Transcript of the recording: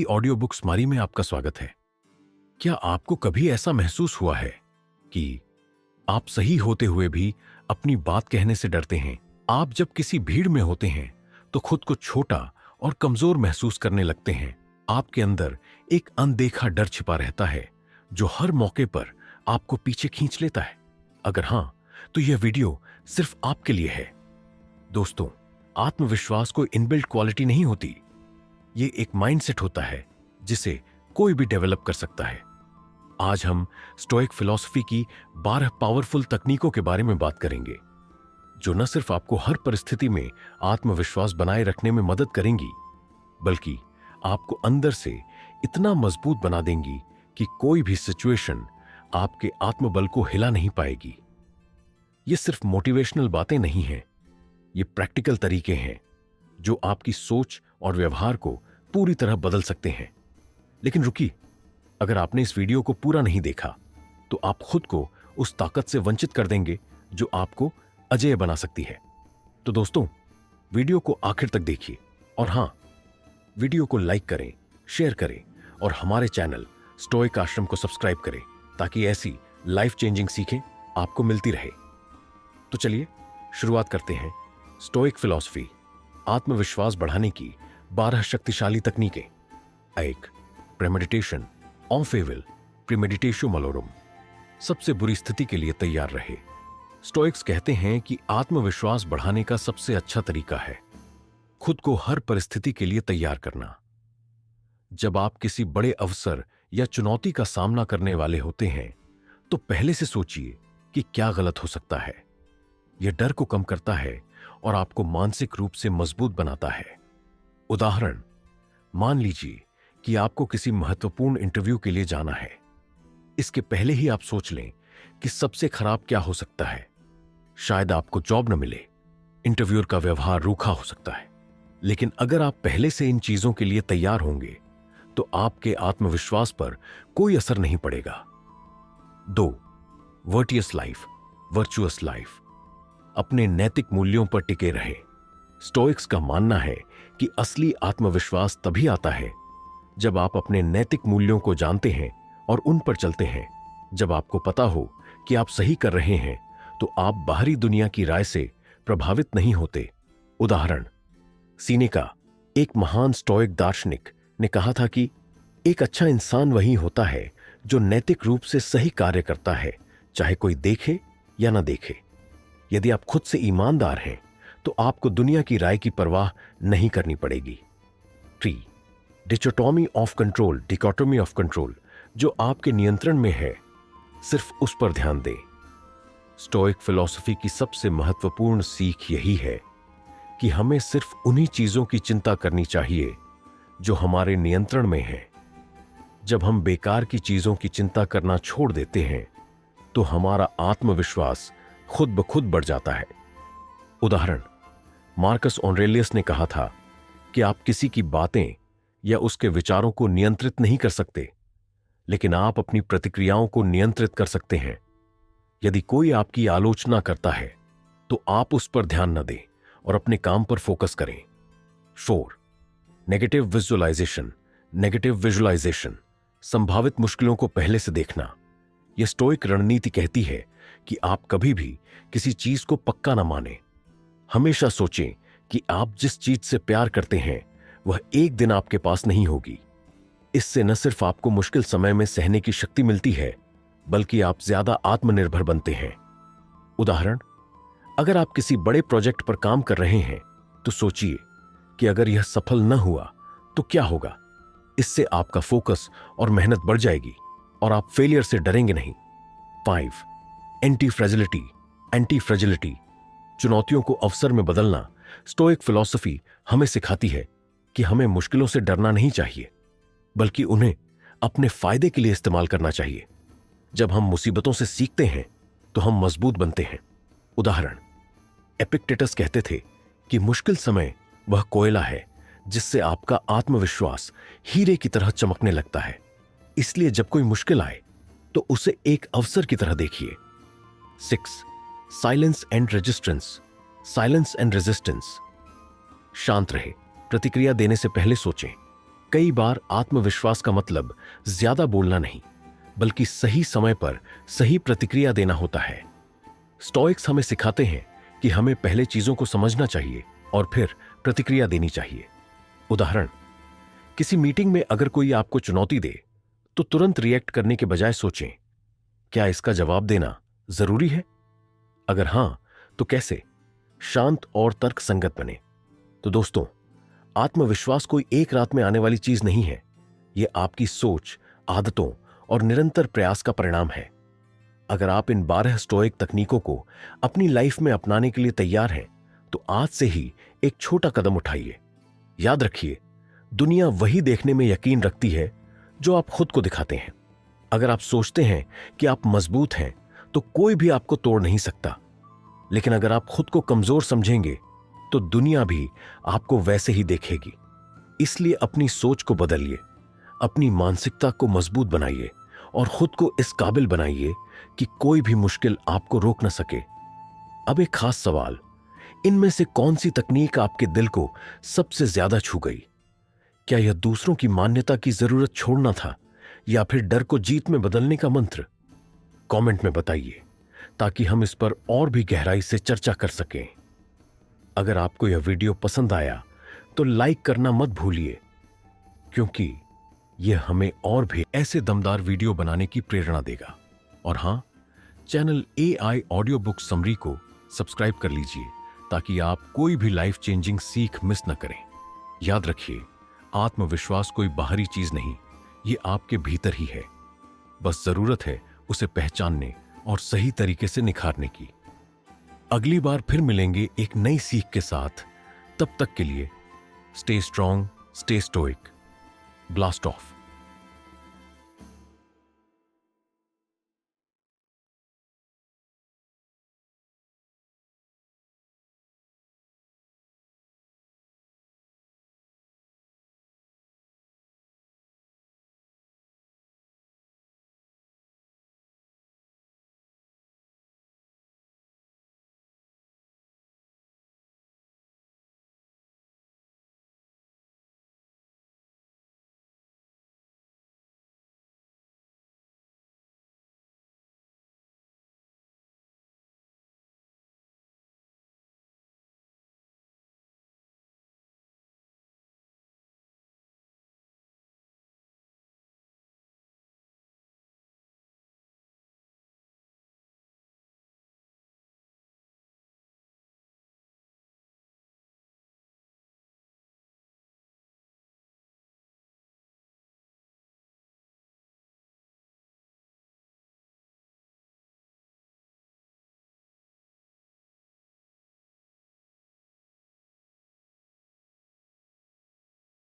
Audio book स्मारी में आपका स्वागत है। क्या आपको कभी ऐसा महसूस हुआ है कि आप सही होते हुए भी अपनी बात कहने से डरते हैं? आप जब किसी भीड़ में होते हैं तो खुद को छोटा और कमजोर महसूस करने लगते हैं। आपके अंदर एक अनदेखा डर छिपा रहता है जो हर मौके पर आपको पीछे खींच लेता है। अगर हां, तो यह वीडियो सिर्फ आपके लिए है। दोस्तों, आत्मविश्वास कोई इनबिल्ट क्वालिटी नहीं होती। ये एक माइंडसेट होता है जिसे कोई भी डेवलप कर सकता है। आज हम स्टोइक फिलॉसफी की 12 पावरफुल तकनीकों के बारे में बात करेंगे जो न सिर्फ आपको हर परिस्थिति में आत्मविश्वास बनाए रखने में मदद करेंगी, बल्कि आपको अंदर से इतना मजबूत बना देंगी कि कोई भी सिचुएशन आपके आत्मबल को हिला नहीं पाएगी। ये सिर्फ मोटिवेशनल बातें नहीं हैं, ये प्रैक्टिकल तरीके हैं जो आपकी सोच और व्यवहार को पूरी तरह बदल सकते हैं। लेकिन रुकिए, अगर आपने इस वीडियो को पूरा नहीं देखा तो आप खुद को उस ताकत से वंचित कर देंगे जो आपको अजेय बना सकती है। तो दोस्तों, वीडियो को आखिर तक देखिए और हां, वीडियो को लाइक करें, शेयर करें और हमारे चैनल स्टोइक आश्रम को सब्सक्राइब करें ताकि ऐसी लाइफ चेंजिंग सीखें आपको मिलती रहे। तो चलिए शुरुआत करते हैं। स्टोइक फिलॉसफी, आत्मविश्वास बढ़ाने की 12 शक्तिशाली तकनीकें। 1. प्रेमेडिटेशन ऑन फेविल प्रीमेडिटेशो मलोरम। सबसे बुरी स्थिति के लिए तैयार रहे। स्टोइक्स कहते हैं कि आत्मविश्वास बढ़ाने का सबसे अच्छा तरीका है खुद को हर परिस्थिति के लिए तैयार करना। जब आप किसी बड़े अवसर या चुनौती का सामना करने वाले होते हैं तो पहले से सोचिए कि क्या गलत हो सकता है। यह डर को कम करता है और आपको मानसिक रूप से मजबूत बनाता है। उदाहरण, मान लीजिए कि आपको किसी महत्वपूर्ण इंटरव्यू के लिए जाना है। इसके पहले ही आप सोच लें कि सबसे खराब क्या हो सकता है। शायद आपको जॉब न मिले, इंटरव्यूअर का व्यवहार रूखा हो सकता है। लेकिन अगर आप पहले से इन चीजों के लिए तैयार होंगे तो आपके आत्मविश्वास पर कोई असर नहीं पड़ेगा। 2. Virtuous life. अपने नैतिक मूल्यों पर टिके रहे। स्टोइक्स का मानना है कि असली आत्मविश्वास तभी आता है जब आप अपने नैतिक मूल्यों को जानते हैं और उन पर चलते हैं। जब आपको पता हो कि आप सही कर रहे हैं तो आप बाहरी दुनिया की राय से प्रभावित नहीं होते। उदाहरण, सीनेका, एक महान स्टोइक दार्शनिक, ने कहा था कि एक अच्छा इंसान वही होता है जो नैतिक रूप से सही कार्य करता है, चाहे कोई देखे या ना देखे। यदि आप खुद से ईमानदार हैं तो आपको दुनिया की राय की परवाह नहीं करनी पड़ेगी। 3. Dichotomy of control. जो आपके नियंत्रण में है, सिर्फ उस पर ध्यान दें। स्टोइक फिलॉसफी की सबसे महत्वपूर्ण सीख यही है कि हमें सिर्फ उन्हीं चीजों की चिंता करनी चाहिए जो हमारे नियंत्रण में है। जब हम बेकार की चीजों की चिंता करना छोड़ देते हैं तो हमारा आत्मविश्वास खुद ब खुद बढ़ जाता है। उदाहरण, मार्कस ऑरेलियस ने कहा था कि आप किसी की बातें या उसके विचारों को नियंत्रित नहीं कर सकते, लेकिन आप अपनी प्रतिक्रियाओं को नियंत्रित कर सकते हैं। यदि कोई आपकी आलोचना करता है तो आप उस पर ध्यान न दें और अपने काम पर फोकस करें। 4. Negative visualisation. संभावित मुश्किलों को पहले से देखना। यह स्टोइक रणनीति कहती है कि आप कभी भी किसी चीज को पक्का न माने। हमेशा सोचें कि आप जिस चीज से प्यार करते हैं वह एक दिन आपके पास नहीं होगी। इससे न सिर्फ आपको मुश्किल समय में सहने की शक्ति मिलती है, बल्कि आप ज्यादा आत्मनिर्भर बनते हैं। उदाहरण, अगर आप किसी बड़े प्रोजेक्ट पर काम कर रहे हैं तो सोचिए कि अगर यह सफल न हुआ तो क्या होगा। इससे आपका फोकस और मेहनत बढ़ जाएगी और आप फेलियर से डरेंगे नहीं। 5. Anti fragility. चुनौतियों को अवसर में बदलना। स्टोइक फिलॉसफी हमें सिखाती है कि हमें मुश्किलों से डरना नहीं चाहिए, बल्कि उन्हें अपने फायदे के लिए इस्तेमाल करना चाहिए। जब हम मुसीबतों से सीखते हैं तो हम मजबूत बनते हैं। उदाहरण, एपिक्टेटस कहते थे कि मुश्किल समय वह कोयला है जिससे आपका आत्मविश्वास हीरे की तरह चमकने लगता है। इसलिए जब कोई मुश्किल आए तो उसे एक अवसर की तरह देखिए। 6. Silence and resistance. शांत रहे। प्रतिक्रिया देने से पहले सोचें। कई बार आत्मविश्वास का मतलब ज्यादा बोलना नहीं, बल्कि सही समय पर सही प्रतिक्रिया देना होता है। स्टोइक्स हमें सिखाते हैं कि हमें पहले चीजों को समझना चाहिए और फिर प्रतिक्रिया देनी चाहिए। उदाहरण, किसी मीटिंग में अगर कोई आपको चुनौती दे तो तुरंत रिएक्ट करने के बजाय सोचें, क्या इसका जवाब देना जरूरी है? अगर हां, तो कैसे? शांत और तर्कसंगत बने। तो दोस्तों, आत्मविश्वास कोई एक रात में आने वाली चीज नहीं है। यह आपकी सोच, आदतों और निरंतर प्रयास का परिणाम है। अगर आप इन 12 स्टोइक तकनीकों को अपनी लाइफ में अपनाने के लिए तैयार हैं, तो आज से ही एक छोटा कदम उठाइए। याद रखिए, दुनिया वही देखने में यकीन रखती है जो आप खुद को दिखाते हैं। अगर आप सोचते हैं कि आप मजबूत हैं, तो कोई भी आपको तोड़ नहीं सकता। लेकिन अगर आप खुद को कमजोर समझेंगे, तो दुनिया भी आपको वैसे ही देखेगी। इसलिए अपनी सोच को बदलिए, अपनी मानसिकता को मजबूत बनाइए और खुद को इस काबिल बनाइए कि कोई भी मुश्किल आपको रोक न सके। अब एक खास सवाल, इनमें से कौन सी तकनीक आपके दिल को सबसे ज्यादा छू गई? क्या यह दूसरों की मान्यता की जरूरत छोड़ना था, या फिर डर को जीत में बदलने का मंत्र? कमेंट में बताइए, ताकि हम इस पर और भी गहराई से चर्चा कर सकें। अगर आपको यह वीडियो पसंद आया तो लाइक करना मत भूलिए, क्योंकि यह हमें और भी ऐसे दमदार वीडियो बनाने की प्रेरणा देगा। और हां, channel AI audio book summary को सब्सक्राइब कर लीजिए, ताकि आप कोई भी लाइफ चेंजिंग सीख मिस न करें। याद रखिए, आत्मविश्वास कोई बाहरी चीज नहीं, ये आपके भीतर ही है। बस जरूरत है उसे पहचानने और सही तरीके से निखारने की। अगली बार फिर मिलेंगे एक नई सीख के साथ। तब तक के लिए stay strong, stay stoic, blast of.